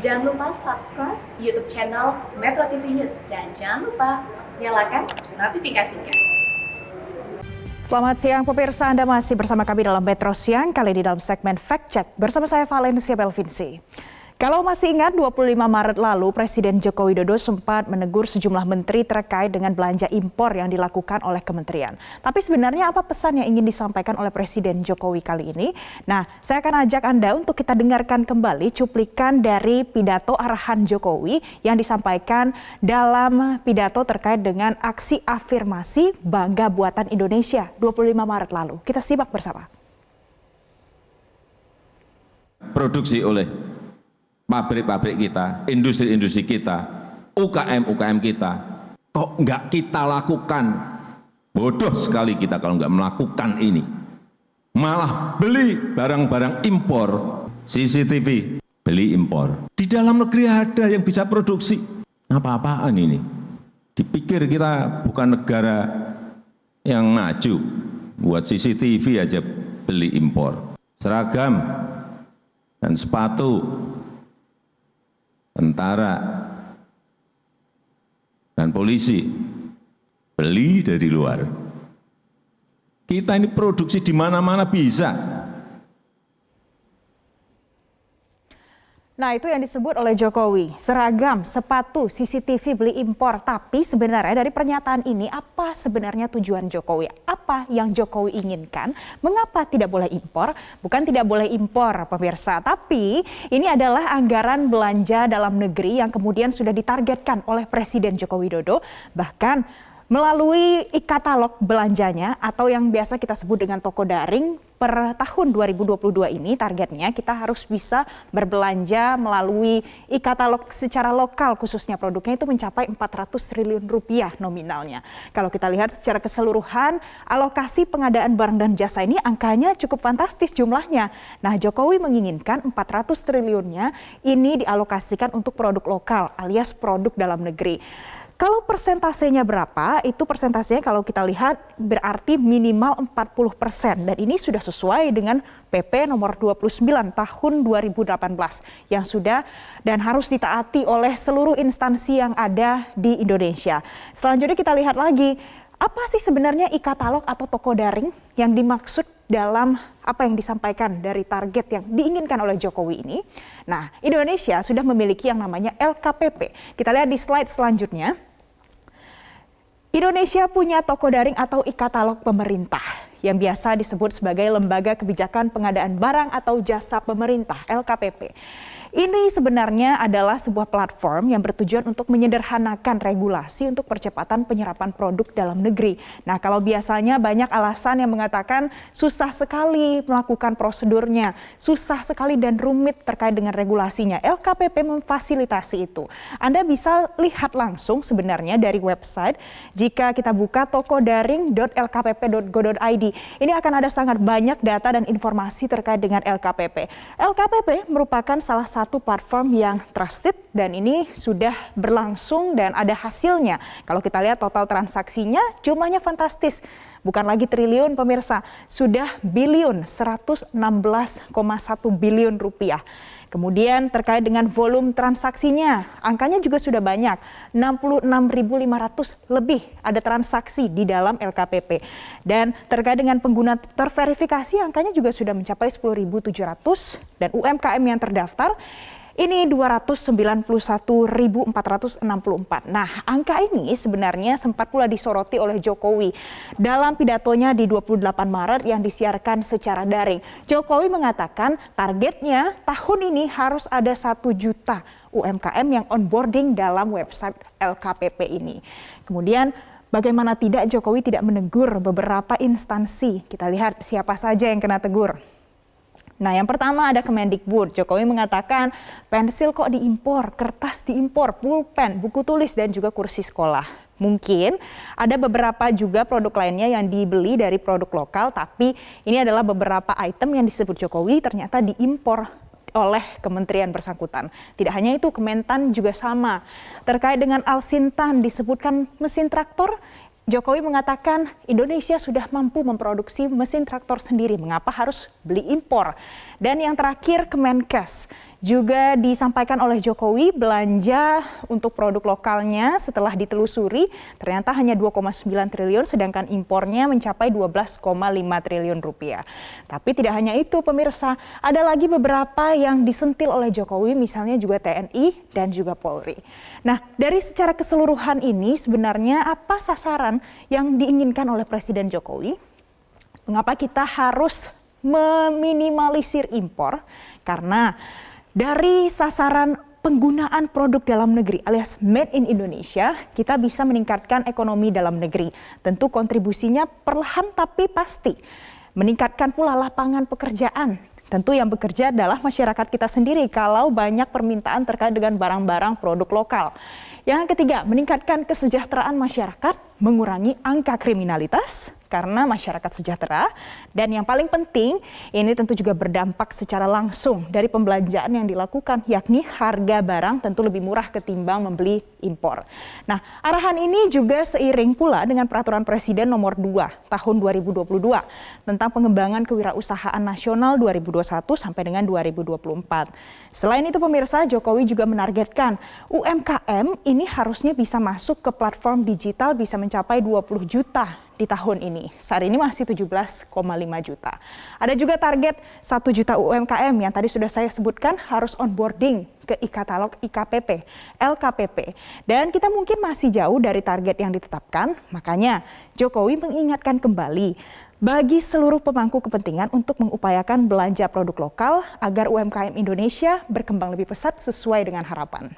Jangan lupa subscribe YouTube channel Metro TV News dan jangan lupa nyalakan notifikasinya. Selamat siang pemirsa, Anda masih bersama kami dalam Metro Siang, kali ini dalam segmen Fact Check bersama saya Valencia Belvinci. Kalau masih ingat 25 Maret lalu Presiden Joko Widodo sempat menegur sejumlah menteri terkait dengan belanja impor yang dilakukan oleh kementerian. Tapi sebenarnya apa pesan yang ingin disampaikan oleh Presiden Jokowi kali ini? Nah, saya akan ajak Anda untuk kita dengarkan kembali cuplikan dari pidato arahan Jokowi yang disampaikan dalam pidato terkait dengan aksi afirmasi Bangga Buatan Indonesia 25 Maret lalu. Kita simak bersama. Produksi oleh pabrik-pabrik kita, industri-industri kita, UKM-UKM kita, kok nggak kita lakukan? Bodoh sekali kita kalau nggak melakukan ini. Malah beli barang-barang impor, CCTV, beli impor. Di dalam negeri ada yang bisa produksi. Apa-apaan ini? Dipikir kita bukan negara yang maju, buat CCTV aja beli impor. Seragam dan sepatu, tentara dan polisi beli dari luar. Kita ini produksi di mana-mana bisa. Nah, itu yang disebut oleh Jokowi, seragam, sepatu, CCTV beli impor. Tapi sebenarnya dari pernyataan ini apa sebenarnya tujuan Jokowi? Apa yang Jokowi inginkan? Mengapa tidak boleh impor? Bukan tidak boleh impor pemirsa, tapi ini adalah anggaran belanja dalam negeri yang kemudian sudah ditargetkan oleh Presiden Joko Widodo. Bahkan melalui e-katalog belanjanya atau yang biasa kita sebut dengan toko daring, per tahun 2022 ini targetnya kita harus bisa berbelanja melalui e-katalog secara lokal, khususnya produknya itu mencapai 400 triliun rupiah nominalnya. Kalau kita lihat secara keseluruhan alokasi pengadaan barang dan jasa ini angkanya cukup fantastis jumlahnya. Nah, Jokowi menginginkan 400 triliunnya ini dialokasikan untuk produk lokal alias produk dalam negeri. Kalau persentasenya berapa, itu persentasenya kalau kita lihat berarti minimal 40%. Dan ini sudah sesuai dengan PP nomor 29 tahun 2018 yang sudah dan harus ditaati oleh seluruh instansi yang ada di Indonesia. Selanjutnya kita lihat lagi, apa sih sebenarnya e-katalog atau toko daring yang dimaksud dalam apa yang disampaikan dari target yang diinginkan oleh Jokowi ini? Nah, Indonesia sudah memiliki yang namanya LKPP. Kita lihat di slide selanjutnya. Indonesia punya toko daring atau e-katalog pemerintah yang biasa disebut sebagai Lembaga Kebijakan Pengadaan Barang atau Jasa Pemerintah (LKPP). Ini sebenarnya adalah sebuah platform yang bertujuan untuk menyederhanakan regulasi untuk percepatan penyerapan produk dalam negeri. Nah, kalau biasanya banyak alasan yang mengatakan susah sekali melakukan prosedurnya, susah sekali dan rumit terkait dengan regulasinya. LKPP memfasilitasi itu. Anda bisa lihat langsung sebenarnya dari website. Jika kita buka tokodaring.lkpp.go.id, ini akan ada sangat banyak data dan informasi terkait dengan LKPP. LKPP merupakan salah satu platform yang trusted dan ini sudah berlangsung dan ada hasilnya. Kalau kita lihat total transaksinya jumlahnya fantastis. Bukan lagi triliun pemirsa, sudah biliun, 116,1 biliun rupiah. Kemudian terkait dengan volume transaksinya, angkanya juga sudah banyak, 66.500 lebih ada transaksi di dalam LKPP. Dan terkait dengan pengguna terverifikasi, angkanya juga sudah mencapai 10.700 dan UMKM yang terdaftar ini 291.464. Nah, angka ini sebenarnya sempat pula disoroti oleh Jokowi dalam pidatonya di 28 Maret yang disiarkan secara daring. Jokowi mengatakan targetnya tahun ini harus ada 1 juta UMKM yang onboarding dalam website LKPP ini. Kemudian bagaimana tidak Jokowi tidak menegur beberapa instansi. Kita lihat siapa saja yang kena tegur. Nah, yang pertama ada Kemendikbud. Jokowi mengatakan pensil kok diimpor, kertas diimpor, pulpen, buku tulis, dan juga kursi sekolah. Mungkin ada beberapa juga produk lainnya yang dibeli dari produk lokal, tapi ini adalah beberapa item yang disebut Jokowi ternyata diimpor oleh kementerian bersangkutan. Tidak hanya itu, Kementan juga sama. Terkait dengan Alsintan disebutkan mesin traktor, Jokowi mengatakan Indonesia sudah mampu memproduksi mesin traktor sendiri, mengapa harus beli impor? Dan yang terakhir Kemenkes. Juga disampaikan oleh Jokowi belanja untuk produk lokalnya setelah ditelusuri ternyata hanya 2,9 triliun sedangkan impornya mencapai 12,5 triliun rupiah. Tapi tidak hanya itu pemirsa, ada lagi beberapa yang disentil oleh Jokowi misalnya juga TNI dan juga Polri. Nah, dari secara keseluruhan ini sebenarnya apa sasaran yang diinginkan oleh Presiden Jokowi? Mengapa kita harus meminimalisir impor? Karena dari sasaran penggunaan produk dalam negeri alias made in Indonesia, kita bisa meningkatkan ekonomi dalam negeri. Tentu kontribusinya perlahan tapi pasti. Meningkatkan pula lapangan pekerjaan. Tentu yang bekerja adalah masyarakat kita sendiri kalau banyak permintaan terkait dengan barang-barang produk lokal. Yang ketiga, meningkatkan kesejahteraan masyarakat, mengurangi angka kriminalitas karena masyarakat sejahtera. Dan yang paling penting, ini tentu juga berdampak secara langsung dari pembelanjaan yang dilakukan, yakni harga barang tentu lebih murah ketimbang membeli impor. Nah, arahan ini juga seiring pula dengan Peraturan Presiden Nomor 2 Tahun 2022 tentang pengembangan kewirausahaan nasional 2021 sampai dengan 2024. Selain itu pemirsa, Jokowi juga menargetkan UMKM ini harusnya bisa masuk ke platform digital bisa mencapai 20 juta di tahun ini. Saat ini masih 17,5 juta. Ada juga target 1 juta UMKM yang tadi sudah saya sebutkan harus onboarding ke e-katalog IKPP, LKPP. Dan kita mungkin masih jauh dari target yang ditetapkan, makanya Jokowi mengingatkan kembali bagi seluruh pemangku kepentingan untuk mengupayakan belanja produk lokal agar UMKM Indonesia berkembang lebih pesat sesuai dengan harapan.